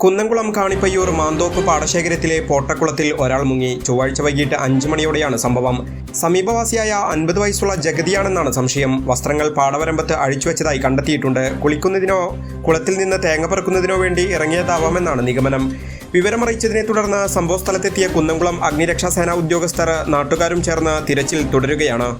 കുന്നംകുളം കാണിപ്പയ്യൂർ മാന്തോപ്പ് പാടശേഖരത്തിലെ പോട്ടക്കുളത്തിൽ ഒരാൾ മുങ്ങി. ചൊവ്വാഴ്ച വൈകിട്ട് 5 മണിയോടെയാണ് സംഭവം. സമീപവാസിയായ 50 വയസ്സുള്ള ജഗതിയാണെന്നാണ് സംശയം. വസ്ത്രങ്ങൾ പാടവരമ്പത്ത് അഴിച്ചുവെച്ചതായി കണ്ടെത്തിയിട്ടുണ്ട്. കുളിക്കുന്നതിനോ കുളത്തിൽ നിന്ന് തേങ്ങ പെറുക്കുന്നതിനോ വേണ്ടി ഇറങ്ങിയതാവാമെന്നാണ് നിഗമനം. വിവരമറിയിച്ചതിനെ തുടർന്ന് സംഭവസ്ഥലത്തെത്തിയ കുന്നംകുളം അഗ്നിരക്ഷാസേന ഉദ്യോഗസ്ഥർ നാട്ടുകാരും ചേർന്ന് തിരച്ചിൽ തുടരുകയാണ്.